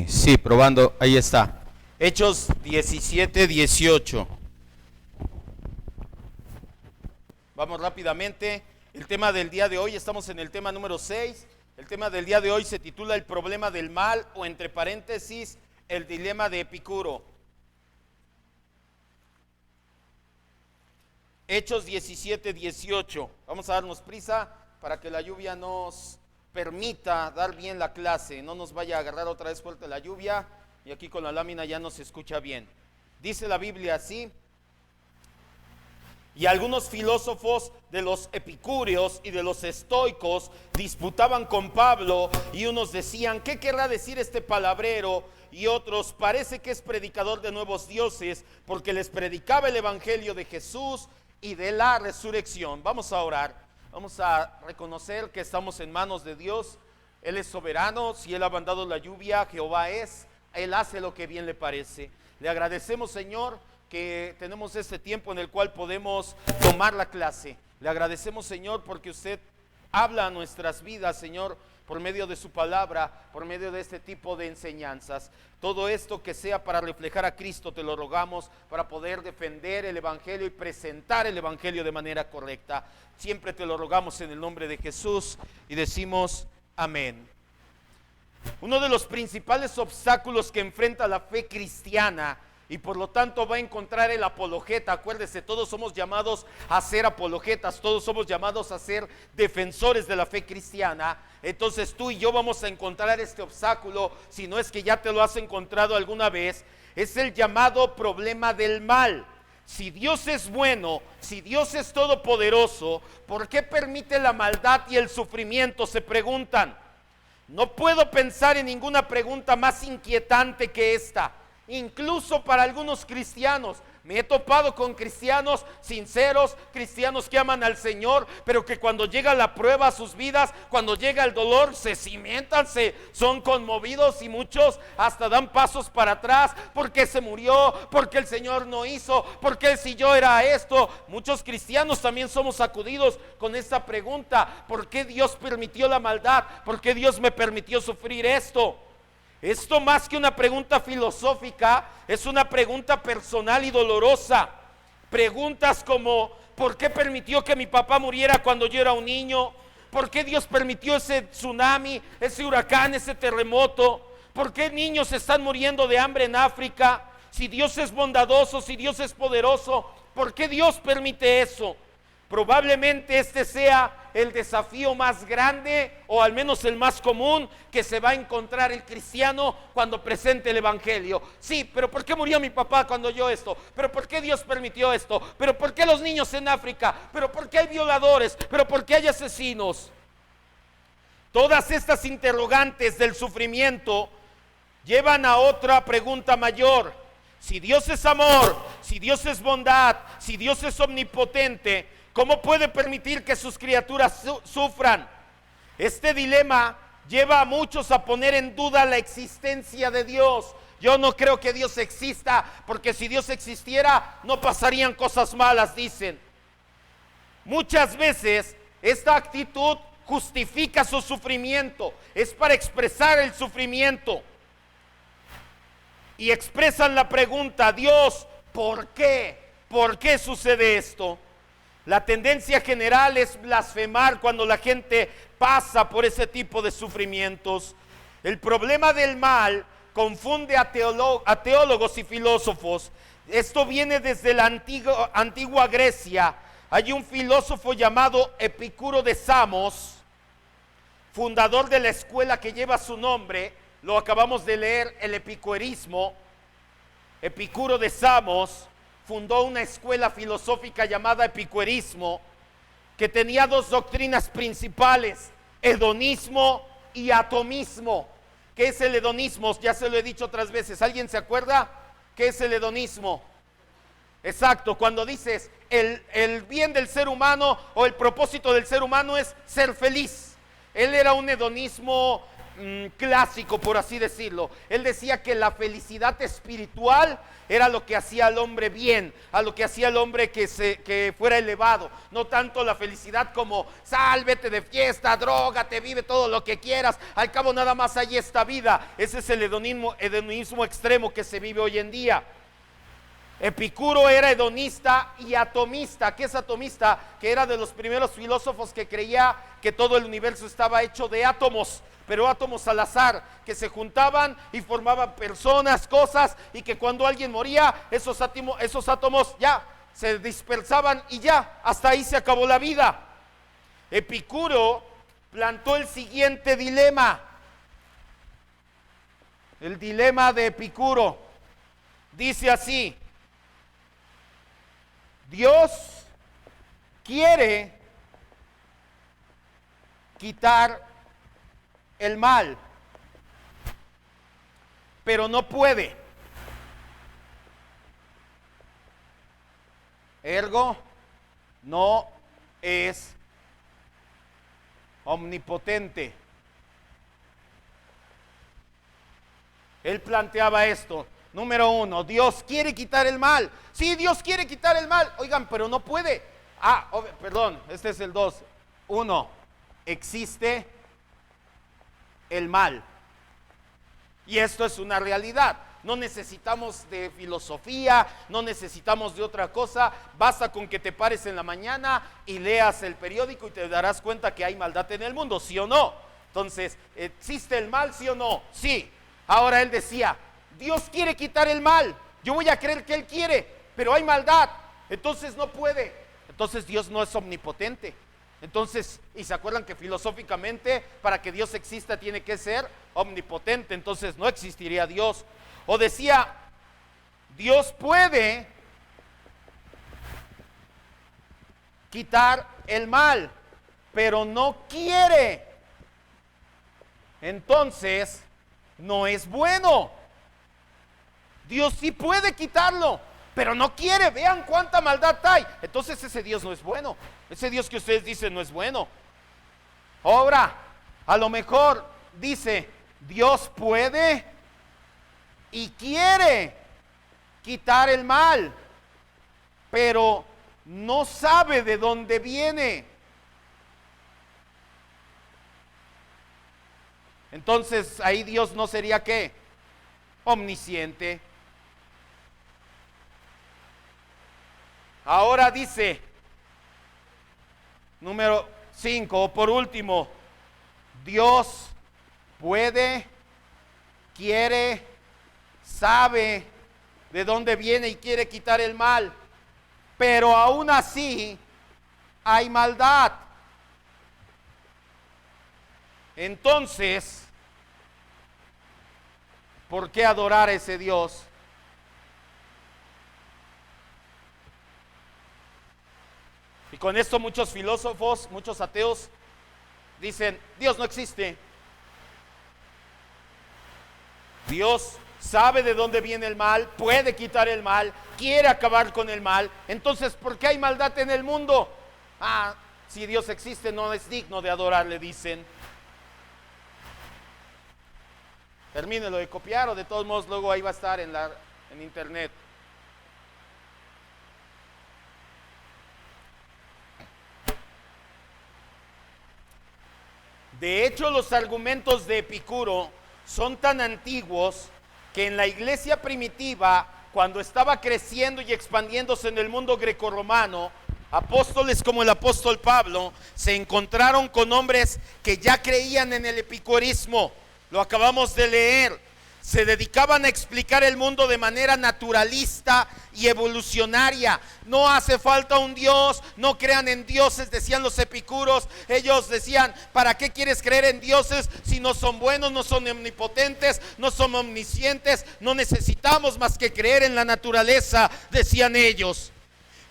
Sí, probando, ahí está. Hechos 17, 18. Vamos rápidamente. El tema del día de hoy, estamos en el tema número 6. El tema del día de hoy se titula El problema del mal, o entre paréntesis, el dilema de Epicuro. Hechos 17, 18. Vamos a darnos prisa para que la lluvia nos permita dar bien la clase, no nos vaya a agarrar otra vez fuerte la lluvia y aquí con la lámina ya no se escucha bien. Dice la Biblia así: y algunos filósofos de los epicúreos y de los estoicos disputaban con Pablo, y unos decían: ¿qué querrá decir este palabrero? Y otros: parece que es predicador de nuevos dioses, porque les predicaba el evangelio de Jesús y de la resurrección. Vamos a orar. Vamos a reconocer que estamos en manos de Dios. Él es soberano. Si Él ha mandado la lluvia, Jehová es. Él hace lo que bien le parece. Le agradecemos, Señor, que tenemos este tiempo en el cual podemos tomar la clase. Le agradecemos, Señor, porque usted habla a nuestras vidas, Señor, por medio de su palabra, por medio de este tipo de enseñanzas. Todo esto que sea para reflejar a Cristo, te lo rogamos, para poder defender el evangelio y presentar el evangelio de manera correcta. Siempre te lo rogamos en el nombre de Jesús y decimos amén. Uno de los principales obstáculos que enfrenta la fe cristiana, y por lo tanto va a encontrar el apologeta. Acuérdese, todos somos llamados a ser apologetas, todos somos llamados a ser defensores de la fe cristiana. Entonces tú y yo vamos a encontrar este obstáculo, si no es que ya te lo has encontrado alguna vez. Es el llamado problema del mal. Si Dios es bueno, si Dios es todopoderoso, ¿por qué permite la maldad y el sufrimiento? Se preguntan. No puedo pensar en ninguna pregunta más inquietante que esta. Incluso para algunos cristianos, me he topado con cristianos sinceros, cristianos que aman al Señor, pero que cuando llega la prueba a sus vidas, cuando llega el dolor, se cimentan, son conmovidos, y muchos hasta dan pasos para atrás, porque se murió, porque el Señor no hizo, porque si yo era esto. Muchos cristianos también somos sacudidos con esta pregunta: ¿por qué Dios permitió la maldad? ¿Por qué Dios me permitió sufrir esto? Esto, más que una pregunta filosófica, es una pregunta personal y dolorosa. Preguntas como: ¿por qué permitió que mi papá muriera cuando yo era un niño? ¿Por qué Dios permitió ese tsunami, ese huracán, ese terremoto? ¿Por qué niños están muriendo de hambre en África? Si Dios es bondadoso, si Dios es poderoso, ¿por qué Dios permite eso? Probablemente este sea el desafío más grande, o al menos el más común, que se va a encontrar el cristiano cuando presente el evangelio. Sí, pero ¿por qué murió mi papá cuando yo esto? ¿Pero por qué Dios permitió esto? ¿Pero por qué los niños en África? ¿Pero por qué hay violadores? ¿Pero por qué hay asesinos? Todas estas interrogantes del sufrimiento llevan a otra pregunta mayor. Si Dios es amor, si Dios es bondad, si Dios es omnipotente, ¿cómo puede permitir que sus criaturas sufran? Este dilema lleva a muchos a poner en duda la existencia de Dios. Yo no creo que Dios exista, porque si Dios existiera no pasarían cosas malas, dicen. Muchas veces esta actitud justifica su sufrimiento, es para expresar el sufrimiento. Y expresan la pregunta: Dios, ¿por qué? ¿Por qué sucede esto? La tendencia general es blasfemar cuando la gente pasa por ese tipo de sufrimientos. El problema del mal confunde a teólogos y filósofos. Esto viene desde la antigua Grecia. Hay un filósofo llamado Epicuro de Samos, fundador de la escuela que lleva su nombre. Lo acabamos de leer, el epicureísmo. Epicuro de Samos fundó una escuela filosófica llamada epicureísmo, que tenía dos doctrinas principales: hedonismo y atomismo. ¿Qué es el hedonismo? Ya se lo he dicho otras veces. ¿Alguien se acuerda qué es el hedonismo? Exacto, cuando dices el bien del ser humano o el propósito del ser humano es ser feliz. Él era un hedonismo clásico, por así decirlo. Él decía que la felicidad espiritual era lo que hacía al hombre bien, a lo que hacía al hombre que fuera elevado. No tanto la felicidad como sálvete de fiesta, drógate, vive todo lo que quieras, al cabo nada más hay esta vida. Ese es el hedonismo extremo que se vive hoy en día. Epicuro era hedonista y atomista. ¿Qué es atomista? Que era de los primeros filósofos que creía que todo el universo estaba hecho de átomos, pero átomos al azar, que se juntaban y formaban personas, cosas, y que cuando alguien moría, esos átomos ya se dispersaban y ya, hasta ahí se acabó la vida. Epicuro plantó el siguiente dilema. El dilema de Epicuro dice así: Dios quiere quitar el mal, pero no puede. Ergo, no es omnipotente. Él planteaba esto. Número uno, Dios quiere quitar el mal. Sí, Dios quiere quitar el mal. Oigan, pero no puede. Perdón, este es el 2. 1, existe el mal. Y esto es una realidad. No necesitamos de filosofía, no necesitamos de otra cosa. Basta con que te pares en la mañana y leas el periódico y te darás cuenta que hay maldad en el mundo, ¿sí o no? Entonces, ¿existe el mal, sí o no? Sí. Ahora él decía, Dios quiere quitar el mal. Yo voy a creer que Él quiere, pero hay maldad. Entonces no puede. Entonces Dios no es omnipotente. Entonces, y se acuerdan que filosóficamente para que Dios exista tiene que ser omnipotente. Entonces no existiría Dios. O decía, Dios puede quitar el mal, pero no quiere. Entonces no es bueno. Dios sí puede quitarlo, pero no quiere. Vean cuánta maldad hay. Entonces ese Dios no es bueno. Ese Dios que ustedes dicen no es bueno. Ahora, a lo mejor dice, Dios puede y quiere quitar el mal, pero no sabe de dónde viene. Entonces ahí Dios no sería ¿qué? Omnisciente. Ahora dice, número 5, por último, Dios puede, quiere, sabe de dónde viene y quiere quitar el mal, pero aún así hay maldad. Entonces, ¿por qué adorar a ese Dios? Y con esto muchos filósofos, muchos ateos dicen, Dios no existe. Dios sabe de dónde viene el mal, puede quitar el mal, quiere acabar con el mal. Entonces, ¿por qué hay maldad en el mundo? Si Dios existe, no es digno de adorarle, dicen. Termínelo de copiar o de todos modos luego ahí va a estar en internet. De hecho, los argumentos de Epicuro son tan antiguos que en la iglesia primitiva, cuando estaba creciendo y expandiéndose en el mundo grecorromano, apóstoles como el apóstol Pablo se encontraron con hombres que ya creían en el epicurismo. Lo acabamos de leer. Se dedicaban a explicar el mundo de manera naturalista y evolucionaria. No hace falta un Dios, no crean en dioses, decían los epicuros. Ellos decían, ¿para qué quieres creer en dioses si no son buenos, no son omnipotentes, no son omniscientes? No necesitamos más que creer en la naturaleza, decían ellos.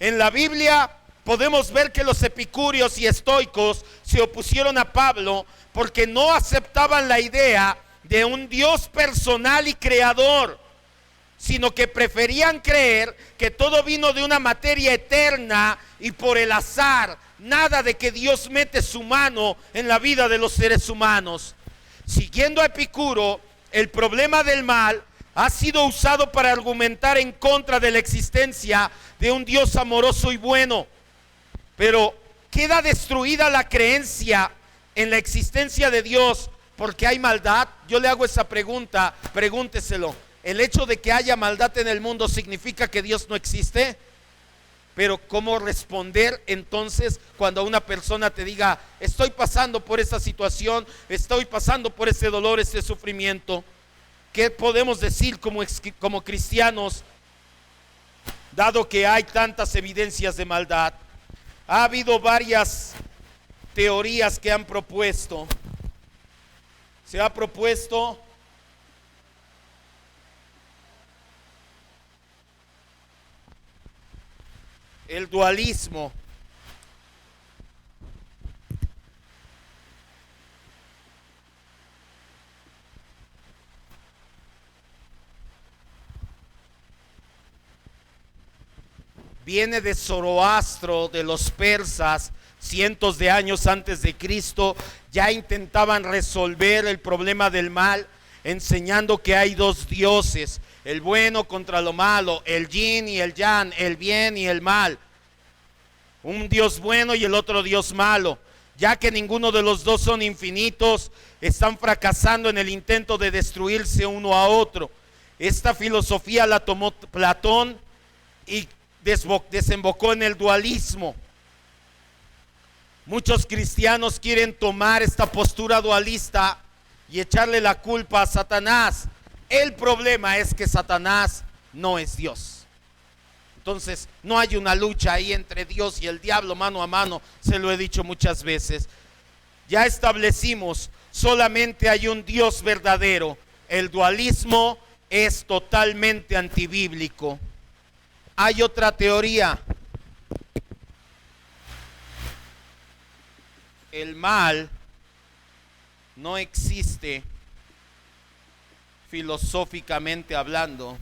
En la Biblia podemos ver que los epicúreos y estoicos se opusieron a Pablo porque no aceptaban la idea de un Dios personal y creador, sino que preferían creer que todo vino de una materia eterna y por el azar, nada de que Dios mete su mano en la vida de los seres humanos. Siguiendo a Epicuro, el problema del mal ha sido usado para argumentar en contra de la existencia de un Dios amoroso y bueno. Pero queda destruida la creencia en la existencia de Dios porque hay maldad. Yo le hago esa pregunta, pregúnteselo. ¿El hecho de que haya maldad en el mundo significa que Dios no existe? Pero ¿cómo responder entonces cuando una persona te diga, estoy pasando por esta situación, estoy pasando por ese dolor, ese sufrimiento? ¿Qué podemos decir como cristianos, dado que hay tantas evidencias de maldad? Ha habido varias teorías que han propuesto. Se ha propuesto el dualismo. Viene de Zoroastro, de los persas, cientos de años antes de Cristo. Ya intentaban resolver el problema del mal, enseñando que hay dos dioses, el bueno contra lo malo, el yin y el yang, el bien y el mal. Un Dios bueno y el otro Dios malo. Ya que ninguno de los dos son infinitos, están fracasando en el intento de destruirse uno a otro. Esta filosofía la tomó Platón y desembocó en el dualismo. Muchos cristianos quieren tomar esta postura dualista y echarle la culpa a Satanás. El problema es que Satanás no es Dios. Entonces no hay una lucha ahí entre Dios y el diablo mano a mano. Se lo he dicho muchas veces. Ya establecimos, solamente hay un Dios verdadero. El dualismo es totalmente antibíblico. Hay otra teoría. El mal no existe filosóficamente hablando.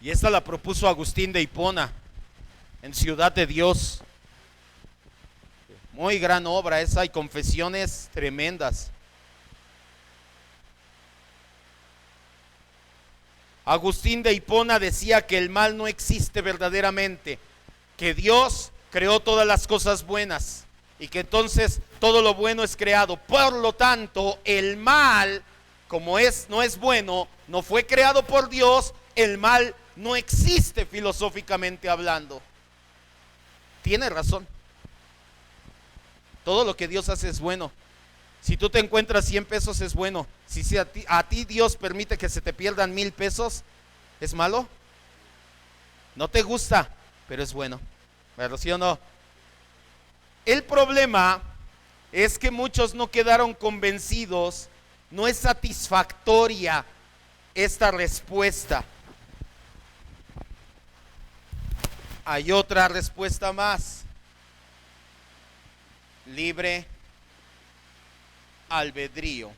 Y esta la propuso Agustín de Hipona en Ciudad de Dios. Muy gran obra esa, y confesiones tremendas. Agustín de Hipona decía que el mal no existe verdaderamente, que Dios creó todas las cosas buenas y que entonces todo lo bueno es creado. Por lo tanto, el mal, como no es bueno, no fue creado por Dios, el mal no existe filosóficamente hablando. Tiene razón. Todo lo que Dios hace es bueno. Si tú te encuentras 100 pesos es bueno. Si a ti Dios permite que se te pierdan 1000 pesos, ¿es malo? No te gusta, pero es bueno. ¿Verdad, sí o no? El problema es que muchos no quedaron convencidos. No es satisfactoria esta respuesta. Hay otra respuesta más. Libre albedrío.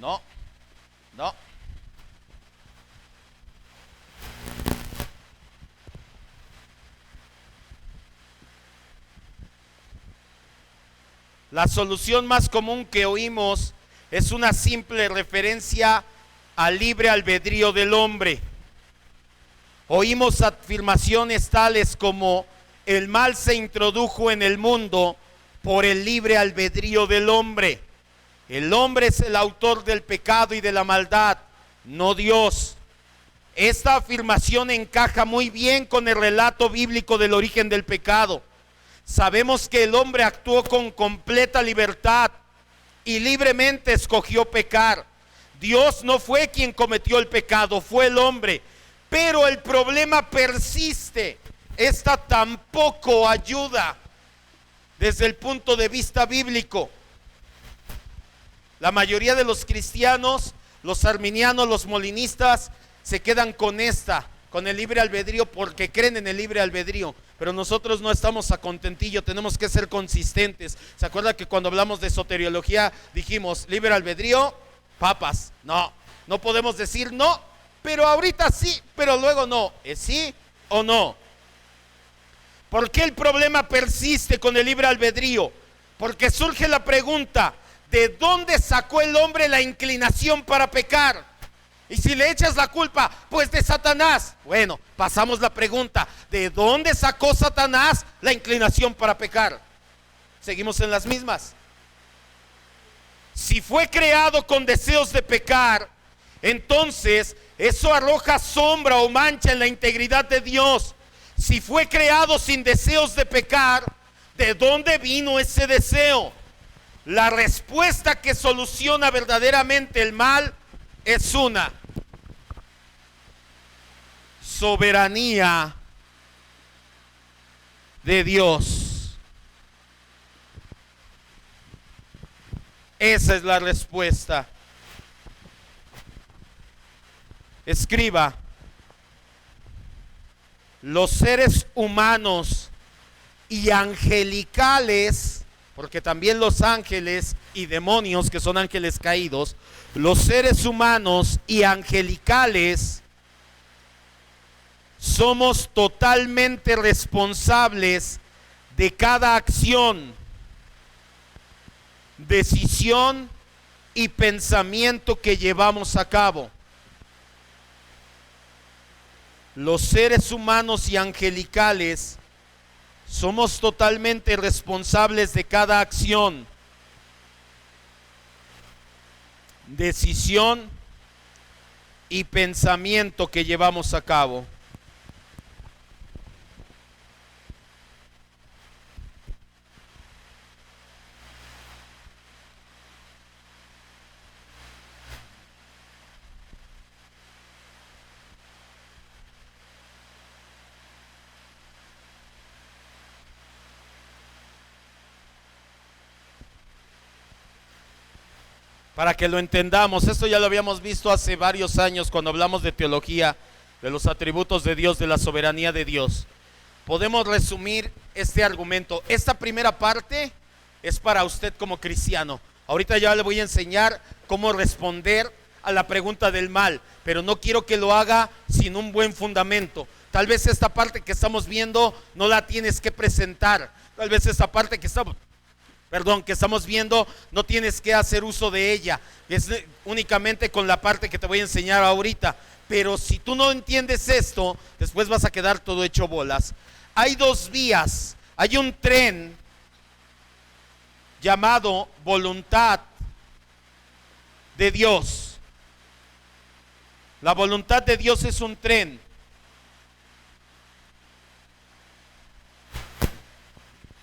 No. La solución más común que oímos es una simple referencia al libre albedrío del hombre. Oímos afirmaciones tales como: el mal se introdujo en el mundo por el libre albedrío del hombre. El hombre es el autor del pecado y de la maldad, no Dios. Esta afirmación encaja muy bien con el relato bíblico del origen del pecado. Sabemos que el hombre actuó con completa libertad y libremente escogió pecar. Dios no fue quien cometió el pecado, fue el hombre. Pero el problema persiste. Esta tampoco ayuda desde el punto de vista bíblico. La mayoría de los cristianos, los arminianos, los molinistas, se quedan con el libre albedrío, porque creen en el libre albedrío. Pero nosotros no estamos a contentillo, tenemos que ser consistentes. ¿Se acuerda que cuando hablamos de soteriología dijimos libre albedrío, papas? No podemos decir no pero ahorita sí, pero luego no. ¿Es sí o no? ¿Por qué el problema persiste con el libre albedrío? Porque surge la pregunta, ¿de dónde sacó el hombre la inclinación para pecar? Y si le echas la culpa, pues de Satanás. Bueno, pasamos la pregunta, ¿de dónde sacó Satanás la inclinación para pecar? Seguimos en las mismas. Si fue creado con deseos de pecar, entonces eso arroja sombra o mancha en la integridad de Dios. Si fue creado sin deseos de pecar, ¿de dónde vino ese deseo? La respuesta que soluciona verdaderamente el mal es una: soberanía de Dios. Esa es la respuesta. Escriba: los seres humanos y angelicales, porque también los ángeles y demonios, que son ángeles caídos, los seres humanos y angelicales somos totalmente responsables de cada acción, decisión y pensamiento que llevamos a cabo. Los seres humanos y angelicales somos totalmente responsables de cada acción, decisión y pensamiento que llevamos a cabo. Para que lo entendamos, esto ya lo habíamos visto hace varios años cuando hablamos de teología, de los atributos de Dios, de la soberanía de Dios. Podemos resumir este argumento. Esta primera parte es para usted como cristiano. Ahorita ya le voy a enseñar cómo responder a la pregunta del mal, pero no quiero que lo haga sin un buen fundamento. Tal vez esta parte que estamos viendo no la tienes que presentar. Tal vez esta parte que estamos viendo, no tienes que hacer uso de ella. Es únicamente con la parte que te voy a enseñar ahorita. Pero si tú no entiendes esto, después vas a quedar todo hecho bolas. Hay dos vías. Hay un tren llamado voluntad de Dios. La voluntad de Dios es un tren.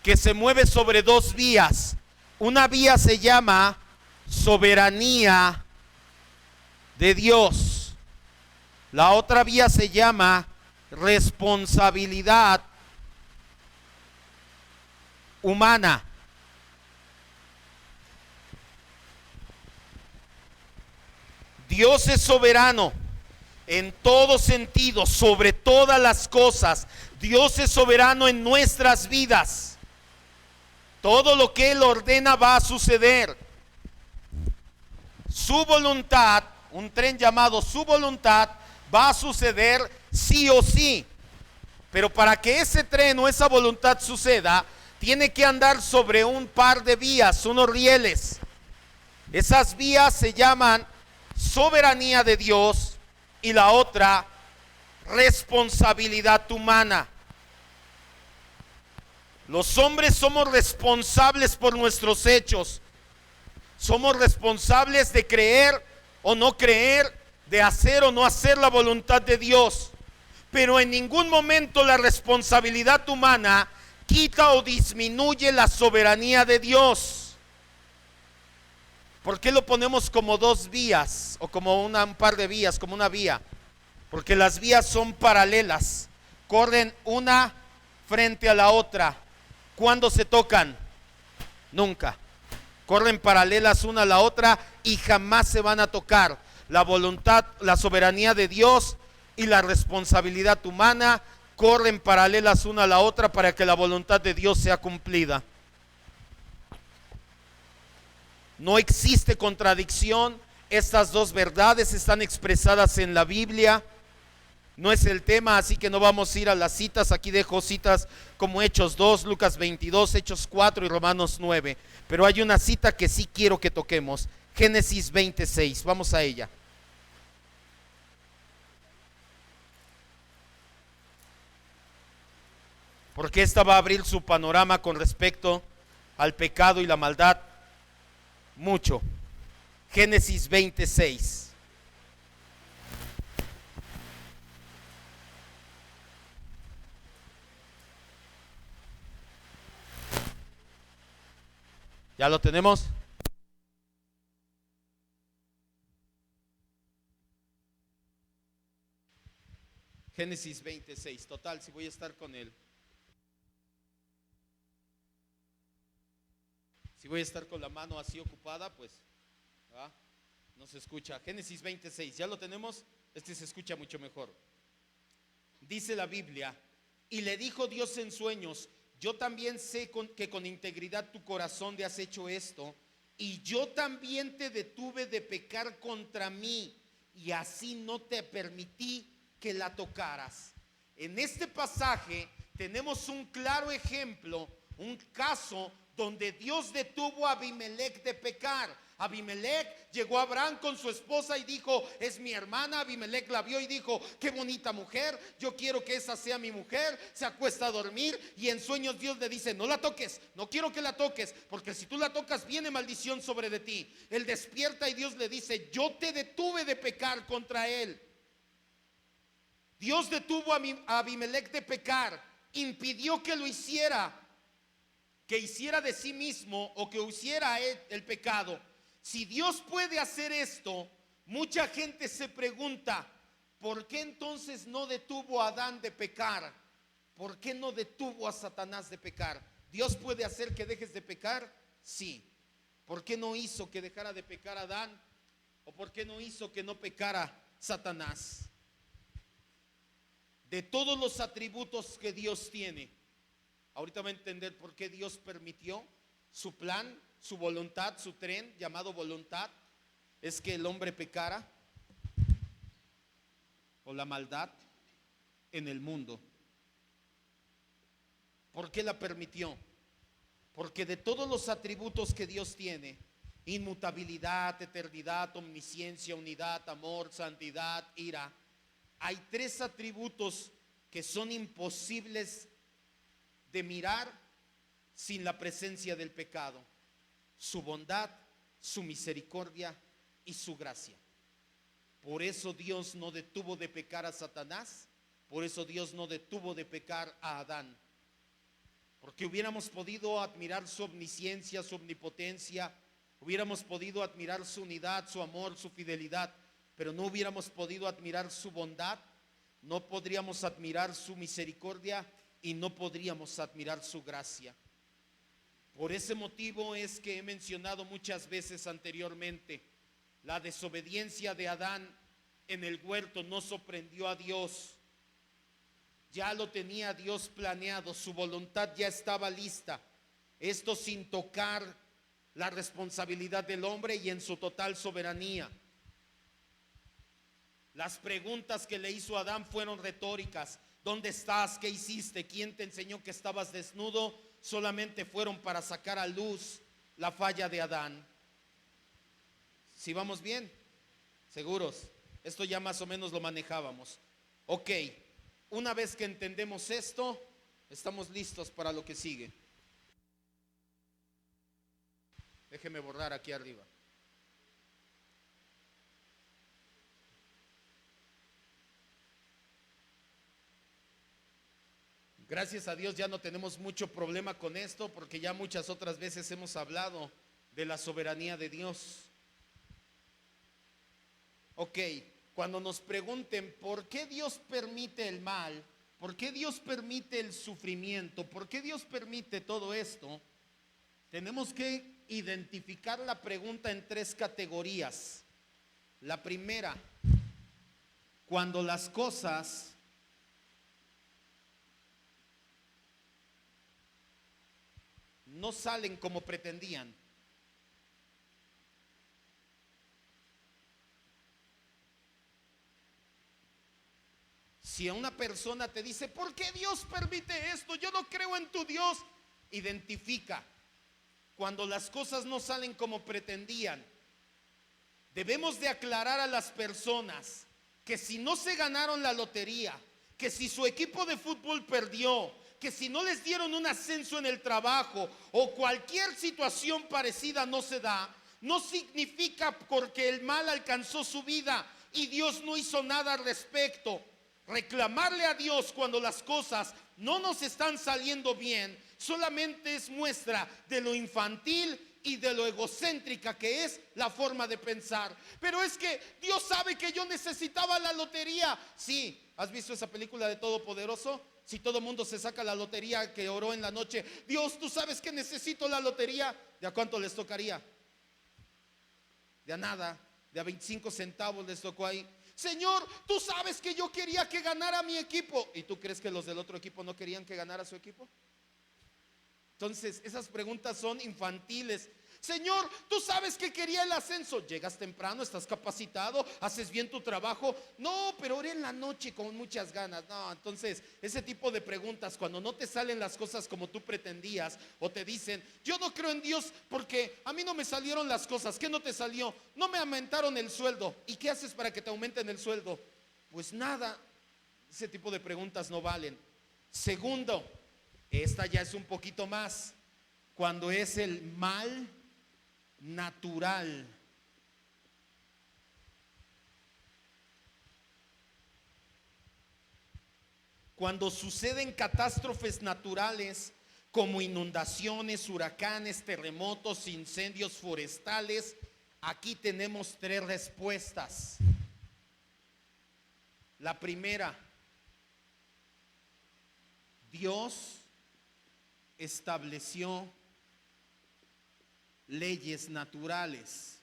Que se mueve sobre dos vías. Una vía se llama soberanía de Dios. La otra vía se llama responsabilidad humana. Dios es soberano en todo sentido, sobre todas las cosas. Dios es soberano en nuestras vidas. Todo lo que Él ordena va a suceder. Su voluntad, un tren llamado su voluntad, va a suceder sí o sí. Pero para que ese tren o esa voluntad suceda, tiene que andar sobre un par de vías, unos rieles. Esas vías se llaman soberanía de Dios y la otra, responsabilidad humana. Los hombres somos responsables por nuestros hechos. Somos responsables de creer o no creer, de hacer o no hacer la voluntad de Dios. Pero en ningún momento la responsabilidad humana quita o disminuye la soberanía de Dios. ¿Por qué lo ponemos como dos vías o como un par de vías, como una vía? Porque las vías son paralelas, corren una frente a la otra. ¿Cuándo se tocan? Nunca. Corren paralelas una a la otra y jamás se van a tocar. La voluntad, la soberanía de Dios y la responsabilidad humana corren paralelas una a la otra para que la voluntad de Dios sea cumplida. No existe contradicción Estas dos verdades están expresadas en la Biblia. No es el tema, así que no vamos a ir a las citas. Aquí dejo citas como Hechos 2, Lucas 22, Hechos 4 y Romanos 9. Pero hay una cita que sí quiero que toquemos. Génesis 26, vamos a ella. Porque esta va a abrir su panorama con respecto al pecado y la maldad mucho. Génesis 26. ¿Ya lo tenemos? Génesis 26. Total, si voy a estar con él. Si voy a estar con la mano así ocupada, pues ¿va? No se escucha. Génesis 26, ¿ya lo tenemos? Este se escucha mucho mejor. Dice la Biblia, y le dijo Dios en sueños, yo también sé que con integridad tu corazón te has hecho esto, y yo también te detuve de pecar contra mí, y así no te permití que la tocaras. En este pasaje tenemos un claro ejemplo, un caso donde Dios detuvo a Abimelech de pecar. Abimelech llegó a Abraham con su esposa y dijo, es mi hermana. Abimelech la vio y dijo, qué bonita mujer, yo quiero que esa sea mi mujer. Se acuesta a dormir y en sueños Dios le dice, no la toques, no quiero que la toques, porque si tú la tocas viene maldición sobre de ti. Él despierta y Dios le dice, yo te detuve de pecar contra él. Dios detuvo a Abimelech de pecar, impidió que lo hiciera, que hiciera de sí mismo o que hiciera el pecado. Si Dios puede hacer esto, mucha gente se pregunta, ¿por qué entonces no detuvo a Adán de pecar? ¿Por qué no detuvo a Satanás de pecar? ¿Dios puede hacer que dejes de pecar? Sí. ¿Por qué no hizo que dejara de pecar Adán? ¿O por qué no hizo que no pecara Satanás? De todos los atributos que Dios tiene, ahorita va a entender por qué Dios permitió su plan, su voluntad, su tren llamado voluntad, es que el hombre pecara o la maldad en el mundo. ¿Por qué la permitió? Porque de todos los atributos que Dios tiene, inmutabilidad, eternidad, omnisciencia, unidad, amor, santidad, ira, hay tres atributos que son imposibles de mirar sin la presencia del pecado: su bondad, su misericordia y su gracia. Por eso Dios no detuvo de pecar a Satanás, por eso Dios no detuvo de pecar a Adán, porque hubiéramos podido admirar su omnisciencia, su omnipotencia, hubiéramos podido admirar su unidad, su amor, su fidelidad, pero no hubiéramos podido admirar su bondad, no podríamos admirar su misericordia y no podríamos admirar su gracia. Por ese motivo es que he mencionado muchas veces anteriormente, la desobediencia de Adán en el huerto no sorprendió a Dios. Ya lo tenía Dios planeado, su voluntad ya estaba lista. Esto sin tocar la responsabilidad del hombre y en su total soberanía. Las preguntas que le hizo Adán fueron retóricas. ¿Dónde estás? ¿Qué hiciste? ¿Quién te enseñó que estabas desnudo? Solamente fueron para sacar a luz la falla de Adán. ¿Sí vamos bien? ¿Seguros? Esto ya más o menos lo manejábamos. Ok, una vez que entendemos esto, estamos listos para lo que sigue. Déjeme borrar aquí arriba. Gracias a Dios ya no tenemos mucho problema con esto, porque ya muchas otras veces hemos hablado de la soberanía de Dios. Ok, cuando nos pregunten por qué Dios permite el mal, por qué Dios permite el sufrimiento, por qué Dios permite todo esto, tenemos que identificar la pregunta en tres categorías. La primera, cuando las cosas no salen como pretendían. Si a una persona te dice, ¿por qué Dios permite esto? Yo no creo en tu Dios. Identifica cuando las cosas no salen como pretendían. Debemos de aclarar a las personas que si no se ganaron la lotería, que si su equipo de fútbol perdió, que si no les dieron un ascenso en el trabajo o cualquier situación parecida no se da, no significa porque el mal alcanzó su vida y Dios no hizo nada al respecto. Reclamarle a Dios cuando las cosas no nos están saliendo bien solamente es muestra de lo infantil y de lo egocéntrica que es la forma de pensar. Pero es que Dios sabe que yo necesitaba la lotería. Sí, ¿has visto esa película de Todopoderoso? Si todo mundo se saca la lotería que oró en la noche, Dios, tú sabes que necesito la lotería. ¿De a cuánto les tocaría? De a nada, de a 25 centavos les tocó ahí. Señor, tú sabes que yo quería que ganara mi equipo. ¿Y tú crees que los del otro equipo no querían que ganara su equipo? Entonces, esas preguntas son infantiles. Señor, tú sabes que quería el ascenso. Llegas temprano, estás capacitado, haces bien tu trabajo. No, pero oré en la noche con muchas ganas. No, entonces, ese tipo de preguntas, cuando no te salen las cosas como tú pretendías, o te dicen, yo no creo en Dios porque a mí no me salieron las cosas. ¿Qué no te salió? No me aumentaron el sueldo. ¿Y qué haces para que te aumenten el sueldo? Pues nada. Ese tipo de preguntas no valen. Segundo, esta ya es un poquito más, cuando es el mal natural. Cuando suceden catástrofes naturales como inundaciones, huracanes, terremotos, incendios forestales, aquí tenemos tres respuestas. La primera, Dios estableció leyes naturales.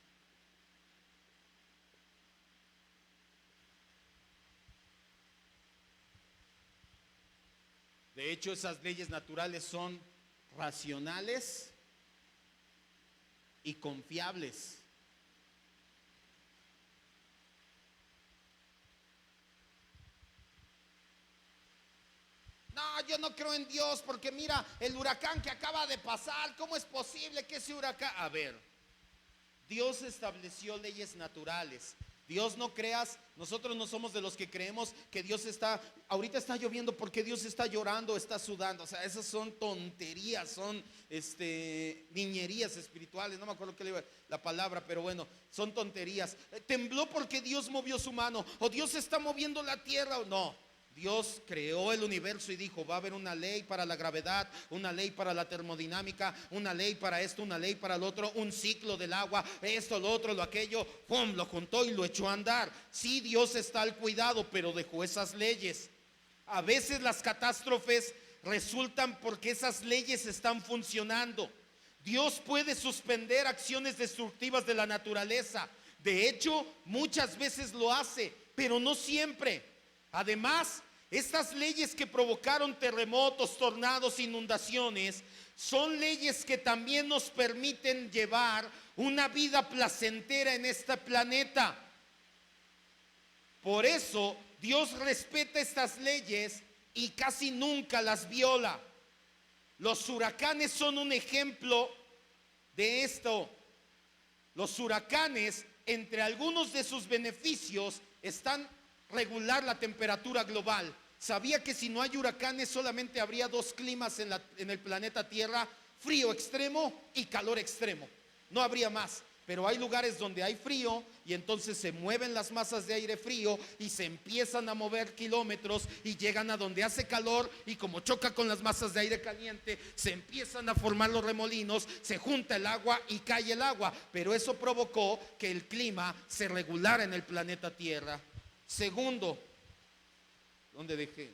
De hecho, esas leyes naturales son racionales y confiables. No, yo no creo en Dios porque mira el huracán que acaba de pasar. ¿Cómo es posible que ese huracán? A ver, Dios estableció leyes naturales. Dios, no creas, nosotros no somos de los que creemos que Dios ahorita está lloviendo porque Dios está llorando, está sudando. O sea, esas son tonterías, son niñerías espirituales. No me acuerdo qué le iba la palabra, pero bueno, son tonterías. Tembló porque Dios movió su mano, o Dios está moviendo la tierra, o no. Dios creó el universo y dijo, va a haber una ley para la gravedad, una ley para la termodinámica, una ley para esto, una ley para lo otro, un ciclo del agua, esto, lo otro, lo aquello, ¡pum!, lo juntó y lo echó a andar. Sí, Dios está al cuidado, pero dejó esas leyes. A veces las catástrofes resultan porque esas leyes están funcionando. Dios puede suspender acciones destructivas de la naturaleza. De hecho, muchas veces lo hace, pero no siempre. Además, estas leyes que provocaron terremotos, tornados, inundaciones, son leyes que también nos permiten llevar una vida placentera en este planeta. Por eso, Dios respeta estas leyes y casi nunca las viola. Los huracanes son un ejemplo de esto. Los huracanes, entre algunos de sus beneficios, están regular la temperatura global. Sabía que si no hay huracanes solamente habría dos climas en el planeta Tierra: frío extremo y calor extremo. No habría más. Pero hay lugares donde hay frío y entonces se mueven las masas de aire frío y se empiezan a mover kilómetros y llegan a donde hace calor, y como choca con las masas de aire caliente, se empiezan a formar los remolinos, se junta el agua y cae el agua. Pero eso provocó que el clima se regulara en el planeta Tierra. Segundo, ¿dónde dejé?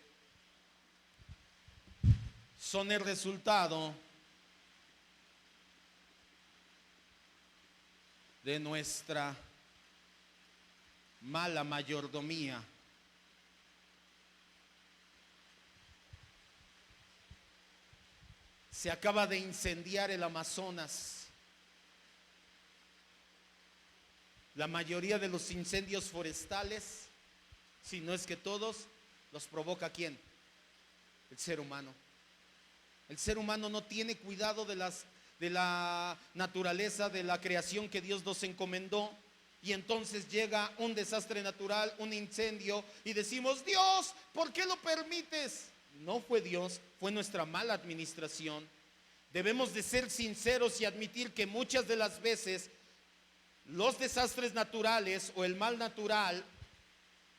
Son el resultado de nuestra mala mayordomía. Se acaba de incendiar el Amazonas. La mayoría de los incendios forestales, si no es que todos, ¿Los provoca quién? El ser humano. El ser humano no tiene cuidado de la naturaleza, de la creación que Dios nos encomendó. Y entonces llega un desastre natural, un incendio, y decimos: Dios, ¿por qué lo permites? No fue Dios, fue nuestra mala administración. Debemos de ser sinceros y admitir que muchas de las veces los desastres naturales o el mal natural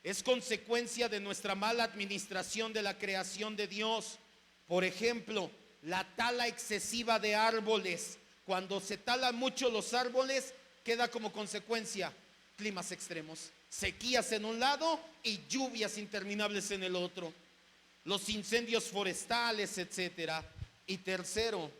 es consecuencia de nuestra mala administración de la creación de Dios. Por ejemplo, la tala excesiva de árboles. Cuando se talan mucho los árboles, queda como consecuencia climas extremos, sequías en un lado y lluvias interminables en el otro, los incendios forestales, etcétera. Y tercero,